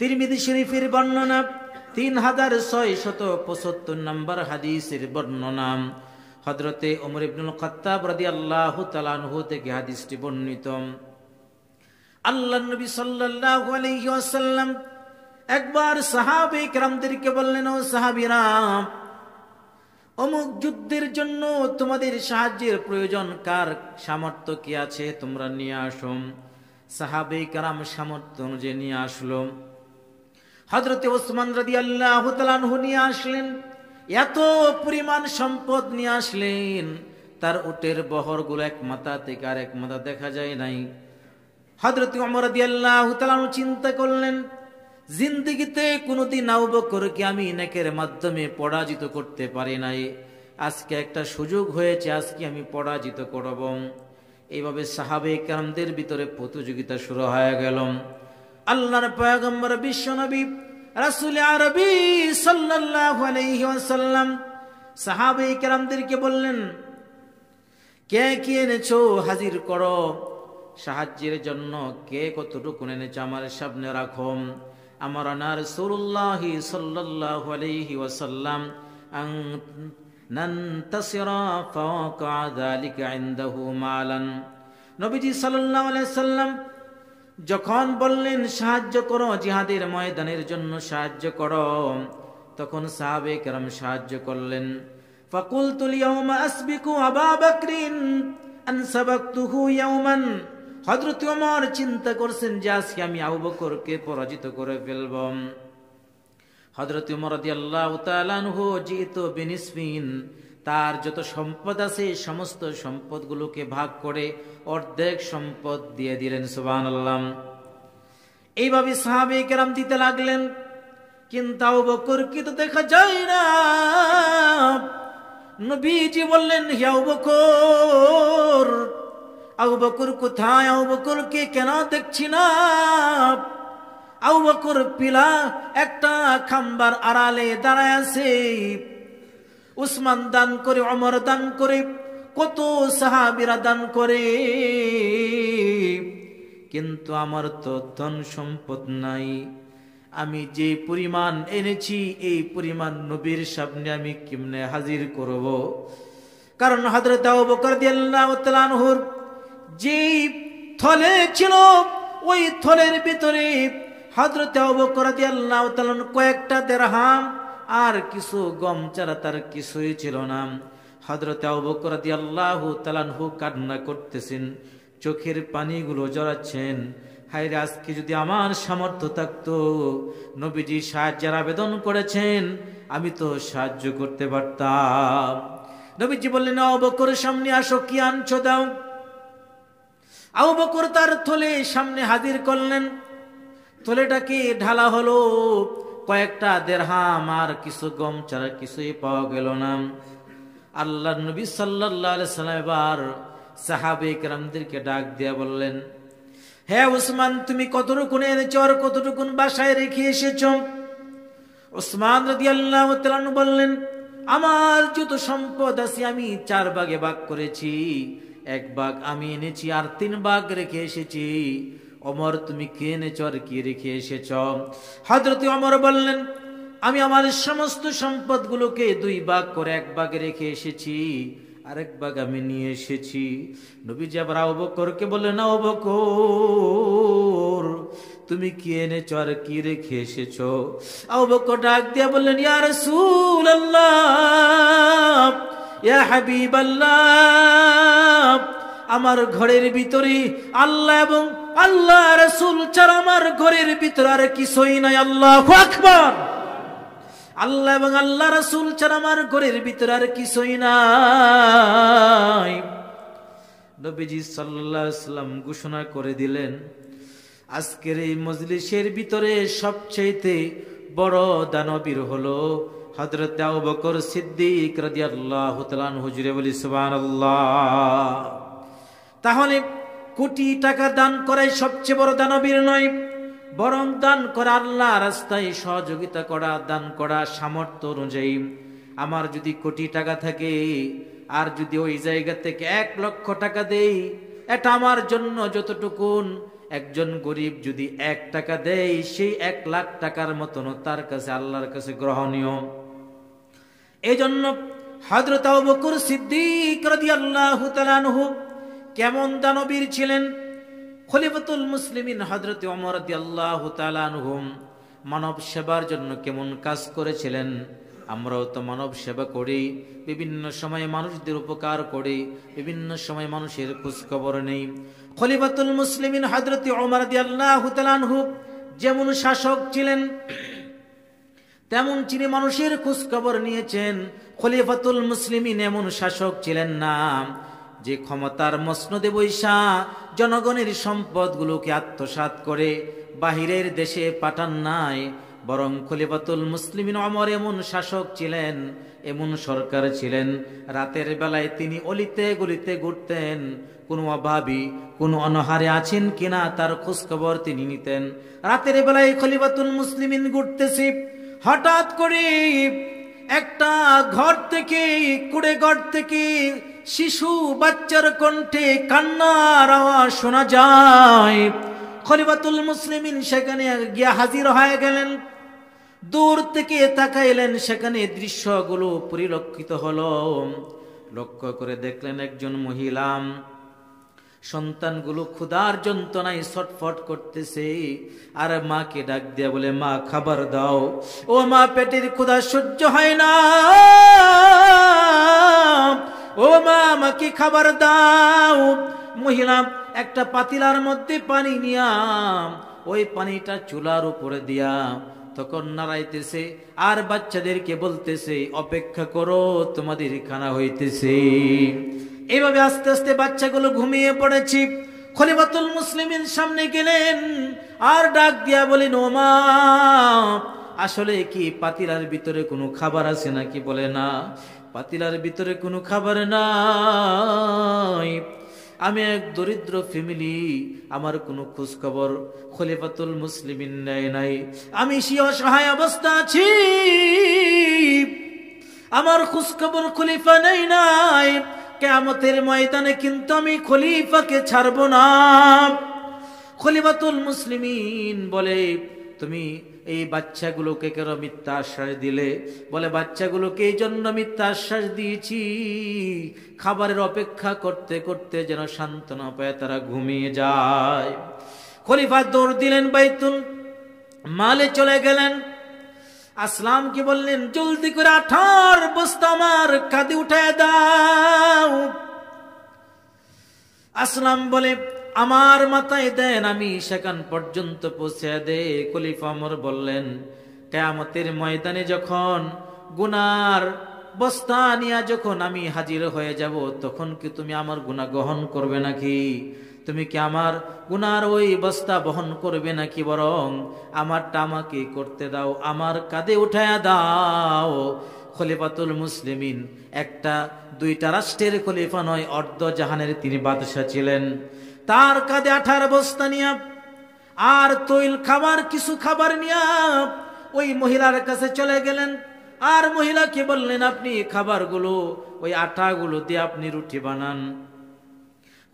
তিরমিজি শরীফের বর্ণনা 3675 নম্বর হাদিসের বর্ণনা। হযরতে ওমর ইবনুল খাত্তাব রাদিয়াল্লাহু তাআলা আনহু থেকে হাদিসটি বর্ণিত। আল্লাহর নবী সাল্লাল্লাহু আলাইহি ওয়াসাল্লাম একবার সাহাবায়ে কেরামদেরকে বললেন, ও সাহাবীরা, অমুক যুদ্ধের জন্য তোমাদের সাহায্যের প্রয়োজন, কার সামর্থ্য কি আছে তোমরা নিয়ে আসো। সাহাবায়ে কেরাম সামর্থ্য অনুযায়ী নিয়ে আসলো। হযরতে ওসমান রাদিয়াল্লাহু তাআলা আনহু নিয়ে আসলেন, এত পরিমাণ সম্পদ নিয়ে আসলেন, তার উটের বহরগুলো এক মাথা থেকে আরেক মাথা দেখা যায় নাই। হযরতে ওমর রাদিয়াল্লাহু তাআলা চিন্তা করলেন, জিন্দেগিতে কোনোদিন আবু বকরকে আমি নেকের মাধ্যমে পরাজিত করতে পারি নাই, আজকে একটা সুযোগ হয়েছে, আজকে আমি পরাজিত করব। এইভাবে সাহাবায়ে কেরামদের ভিতরে প্রতিযোগিতা শুরু হয়ে গেল। আল্লাহর পয়গম্বর বিশ্বনবী রাসূল আরবী সাল্লাল্লাহু আলাইহি ওয়াসাল্লাম সাহাবায়ে কেরামদেরকে বললেন, কে কি এনেছো হাজির করো, সাহায্যের জন্য কে কতটুকু এনেছো আমার সামনে রাখো। আমার রাসূলুল্লাহ সাল্লাল্লাহু আলাইহি ওয়াসাল্লাম নানতাসিরা ফাওয়াকা যালিকা ইনদাহু মালান। নবীজি সাল্লাল্লাহু আলাইহি ওয়াসাল্লাম যখন বললেন সাহায্য করো, জিহাদের ময়দানের জন্য সাহায্য করো, তখন সাহাবায়ে কেরাম সাহায্য করলেন। ফাকুলতুল ইয়াওমা আসবিকু আবু বকরিন আন সাবাকতুহু ইয়াওমান। হযরত ওমর চিন্তা করছেন যে আজকে আমি আবু বকরকে পরাজিত করে ফেলব। হযরত ওমর রাদিয়াল্লাহু তাআলা আনহু জিতু বিনিসফিন, তার যত সম্পদ আছে সমস্ত সম্পদগুলোকে ভাগ করে অর্ধেক সম্পদ দিয়ে দিলেন। সুবহানাল্লাহ। এইভাবে সাহাবায়ে কেরাম দিতে লাগলেন, কিন্তু আবু বকরকে তো দেখা যায় না। নবীজি বললেন, হে আবু বকর, আবু বকর কোথায়? আবু বকরকে কেন দেখছি না? আবু বকর পিলা একটা খাম্বার আড়ালে দাঁড়ায় আছে। উসমান দান করে, ওমর দান করে, কত সাহাবীরা দান করে, কিন্তু আমার তো ধন সম্পদ নাই। আমি যে পরিমাণ এনেছি এই পরিমাণ নবীর সামনে আমি কেমনে হাজির করব? কারণ হযরত আবু বকর রাদিয়াল্লাহু তাআলা আনহুর যে থলে ছিল, ওই থলের ভিতরে হযরত আবু বকর রাদিয়াল্লাহু তাআলা কয়েকটা দিরহাম আর কিছু গম ছাড়া তার কিছুই ছিল না। হযরত আবু বকর রাদিয়াল্লাহু তাআলা আনহু কান্না করতেছেন, চোখের পানিগুলো জড়াচ্ছেন। হায়রে, আজকে যদি আমার সামর্থ্য থাকতো, নবীজি সাহায্যের আবেদন করেছেন, আমি তো সাহায্য করতে পারতাম। নবীজি বললেন, আবু বকরের সামনে আসো, কি আনছো দাও। আবু বকর তার থলে সামনে হাজির করলেন। থলেটাকে ঢালা হলো, কয়েকটা দিরহাম আর কিছু গম ছাড়া কিছুই পাওয়া গেল না। আল্লাহর নবী সাল্লাল্লাহু আলাইহি সাল্লাম এবার সাহাবায়ে কেরামদেরকে ডাক দিয়ে বললেন, হে উসমান, তুমি কতটুকু এনেছো আর কতটুকু বাসায় রেখে এসেছো? উসমান রাদিয়াল্লাহু তাআলা বললেন, আমার যত সম্পদ আছে আমি 4 ভাগে ভাগ করেছি, 1 ভাগ আমি এনেছি আর 3 ভাগ রেখে এসেছি। ওমর, তুমি কি এনেছো আর কি রেখে এসেছো? হযরত ওমর বললেন, আমি আমার সমস্ত সম্পদগুলোকে 2 ভাগ করে 1 ভাগে রেখে এসেছি, আরেক ভাগ আমি নিয়ে এসেছি। নবীজি আবার আবু বকরকে বললেন, আবু বকর, তুমি কি এনেছো আর কি রেখে এসেছো? আবু বকর ডাক দিয়া বললেন, ইয়া রাসূলুল্লাহ, ইয়া হাবিবাল্লাহ, আমার ঘরের ভিতরে আল্লাহ এবং আল্লাহ রাসূল ছাড়া আমার ঘরের ভিতরে আর কিছুই নাই। আল্লাহু আকবার। আল্লাহ এবং আল্লাহ রাসূল ছাড়া আমার ঘরের ভিতরে আর কিছুই নাই। নবীজি সাল্লাল্লাহু আলাইহি ওয়াসাল্লাম ঘোষণা করে দিলেন, আজকের এই মজলিসের ভিতরে সবচেয়ে বড় দানবীর হলো হযরত আবু বকর সিদ্দিক রাদিয়াল্লাহু তাআলা আনহু। হুজুরে বলি সুবহানাল্লাহ। তাহলে কোটি টাকা দান করাই সবচেয়ে বড় দানবীর নয়, বরং দান করা, আল্লাহ রাস্তায় সহযোগিতা করা, দান করা সামর্থ্য অনুযায়ী। আমার যদি কোটি টাকা থাকে আর যদি ওই জায়গা থেকে 1 লক্ষ টাকা দেই, এটা আমার জন্য যতটুকুন একজন গরিব যদি 1 টাকা দেয়, সেই 1 লাখ টাকার মতন তার কাছে আল্লাহর কাছে গ্রহণীয়। এই জন্য হযরত আবু বকর সিদ্দিক রাদিয়াল্লাহু তাআলা আনহু কেমন দানবীর ছিলেন। খলিফাতুল মুসলিমিন হযরত ওমর রাদিয়াল্লাহু তাআলা আনহু মানব সেবার জন্য কেমন কাজ করেছিলেন। আমরাও তো মানব সেবা করি, বিভিন্ন সময় মানুষদের উপকার করি, বিভিন্ন সময় মানুষের খোঁজ খবর নেই। খলিফাতুল মুসলিমিন হযরত ওমর রাদিয়াল্লাহু তাআলা আনহু যেমন শাসক ছিলেন, তেমন তিনি মানুষের খোঁজ খবর নিয়েছেন। খলিফাতুল মুসলিমিন এমন শাসক ছিলেন না যে ক্ষমতার মসনদে বৈশা জনগণের সম্পদগুলোকে আত্মসাৎ করে বাহিরের দেশে পাঠান নাই, বরং খলিফাতুল মুসলিমিন ওমর এমন শাসক ছিলেন, এমন সরকার ছিলেন, রাতের বেলায় তিনি অলিতে গলিতে ঘুরতেন, কোনো অভাবী কোনো অনাহারে আছেন কিনা তার খোঁজ খবর তিনি নিতেন। রাতের বেলায় খলিফাতুল মুসলিমিন ঘুরতেছে, হঠাৎ করে একটা ঘর থেকে, কুড়ে ঘর থেকে শিশু বাচ্চার কণ্ঠে কান্নার আওয়াজ শোনা যায়। খলিফাতুল মুসলিমিন সেখানে গিয়ে হাজির হয়ে গেলেন। দূর থেকে তাকাইলেন, সেখানে দৃশ্যগুলো পরিলক্ষিত হলো। লক্ষ্য করে দেখলেন একজন মহিলা সন্তানগুলো ক্ষুধার যন্ত্রণায় ছটফট করতেছে, আর মাকে ডাক দিয়া বলে, মা খাবার দাও। ও মা, পেটের ক্ষুধা সহ্য হয় না, ও মা আমাকে খাবার দাও। মহিলা একটা পাতিলার মধ্যে পানি নিয়া ওই পানিটা চুলার উপরে দিয়া তখন নাড়াইতেছে, আর বাচ্চাদেরকে বলতেছে, অপেক্ষা করো, তোমাদের খানা হইতেছে। এইভাবে আস্তে আস্তে বাচ্চাগুলো ঘুমিয়ে পড়েছি। খলিফাতুল মুসলিমিন সামনে গেলেন আর ডাক দিয়া বলেন, ও মা, আসলে কি পাতিলার ভিতরে কোনো খাবার আছে নাকি? বলে, না, পাতিলার ভিতরে কোনো খাবার নাই, আমি এক দরিদ্র ফ্যামিলি, আমার কোনো খোঁজ খবর খলিফাতুল মুসলিমিন নেয় নাই, আমি সেই অসহায় অবস্থা আছি, আমার খোঁজ খবর খলিফা নেই নাই। কিয়ামতের ময়দানে কিন্তু আমি খলিফাকে ছাড়ব না। খলিফাতুল মুসলিমিন বলে, তুমি এই বাচ্চাগুলোকে কেন মিথ্যা আশ্বাস দিলে? বলে, বাচ্চাগুলোকে এই জন্য মিথ্যা আশ্বাস দিয়েছি, খাবারের অপেক্ষা করতে করতে যেন সান্ত্বনা পায়, তারা ঘুমিয়ে যায়। খলিফা দৌড় দিলেন, বাইতুল মালে চলে গেলেন। আসলামকে বললেন, জলদি করে 18 বস্তা আমার কাঁধে উঠায় দাও। আসলাম বলে, আমার মাথায় দেন, আমি সেখান পর্যন্ত পৌঁছে দে। খলিফা ওমর বললেন, কিয়ামতের ময়দানে যখন গুনার বস্তা নিয়ে যখন আমি হাজির হয়ে যাব, তখন কি তুমি আমার গুনাহ গ্রহণ করবে নাকি? তুমি কি আমার গুনার ওই বস্তা বহন করবে নাকি? বরং আমারটা আমাকে করতে দাও, আমার কাঁধে উঠায়া দাও। খলিফাতুল মুসলিমিন একটা দুইটা রাষ্ট্রের খলিফা নয়, অর্ধ জাহানের তিনি বাদশা ছিলেন। তার কাঁধে 18 বস্তা নিয়া আর তৈল খাবার, কিছু খাবার নিয়া ওই মহিলার কাছে চলে গেলেন। আর মহিলাকে বললেন, আপনি খাবারগুলো, ওই আটাগুলো দিয়ে আপনি রুটি বানান।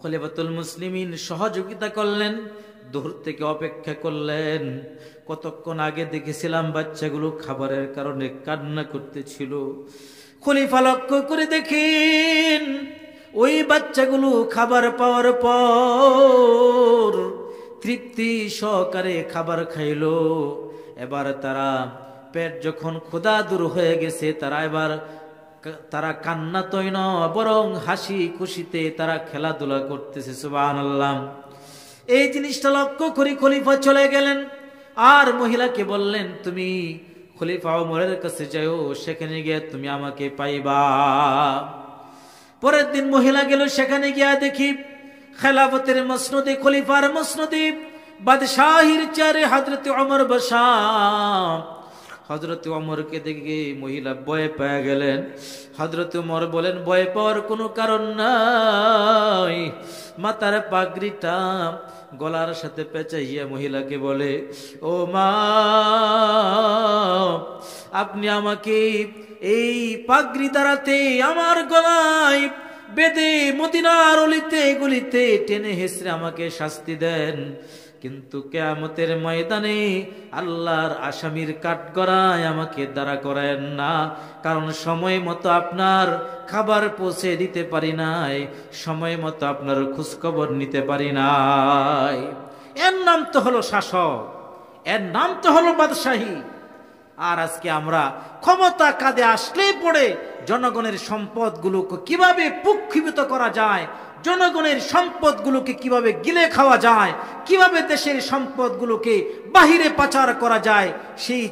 খলিফাতুল মুসলিমিন সহযোগিতা করলেন, দূর থেকে অপেক্ষা করলেন। কতক্ষণ আগে দেখেছিলাম বাচ্চাগুলো খাবারের কারণে কান্না করতেছিল। খলিফা লক্ষ্য করে দেখেন, ওই বাচ্চাগুলো খাবার পাওয়ার পর তৃপ্তি সহকারে খাবার খাইলো। এবার তারা পেট যখন ক্ষুধা দূর হয়ে গেছে, তারা কান্না তৈ না, বরং হাসি খুশিতে তারা খেলাধুলা করতেছে। সুবহানাল্লাহ। এই জিনিসটা লক্ষ্য করে খলিফা চলে গেলেন আর মহিলাকে বললেন, তুমি খলিফা ওমরের কাছে যাও, সেখানে গিয়ে তুমি আমাকে পাইবা। পরের দিন মহিলা গেল, সেখানে গিয়া দেখি খেলাফতের মসনদে, খলিফার মসনদে বাদশাহীর চেয়ারে হযরত ওমর বসা। হযরত ওমরকে দেখে মহিলা ভয় পেয়ে গেলেন। হযরত ওমর বলেন, ভয় পাওয়ার কোনো কারণ নাই। মাথার পাগড়িটা গলার সাথে পেঁচাইয়া মহিলাকে বলে, ও মা, আপনি আমাকে এই পাগড়ি দ্বারাতে আমার গলায় বেঁধে মদিনার অলিতে গলিতে টেনে হেসড়ে আমাকে শাস্তি দেন। কিন্তু কিয়ামতের ময়দানে আল্লাহর আসামির কাঠগড়ায় আমাকে দাঁড়া করায়েন না, কারণ সময় মতো আপনার খাবার পৌঁছে দিতে পারি নাই, সময় মতো আপনার খোঁজখবর নিতে পারি নাই। এর নাম তো হলো শাসক, এর নাম তো হলো বাদশাহী। আর আজকে আমরা ক্ষমতা কাঁধে আসলেই পড়ে জনগণের সম্পদগুলোকে কিভাবে পুক্ষীভূত করা যায়, জনগণের সম্পদগুলোকে কিভাবে গিলে খাওয়া যায়, কিভাবে দেশের সম্পদগুলোকে বাহিরে পাচার করা যায়, সেই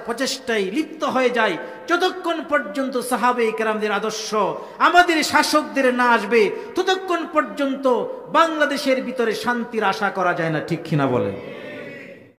প্রচেষ্টায় লিপ্ত হয়ে যায়। যতক্ষণ পর্যন্ত সাহাবে কেরামদের আদর্শ আমাদের শাসকদের না আসবে, ততক্ষণ পর্যন্ত বাংলাদেশের ভিতরে শান্তির আশা করা যায় না। ঠিক কিনা বলেন?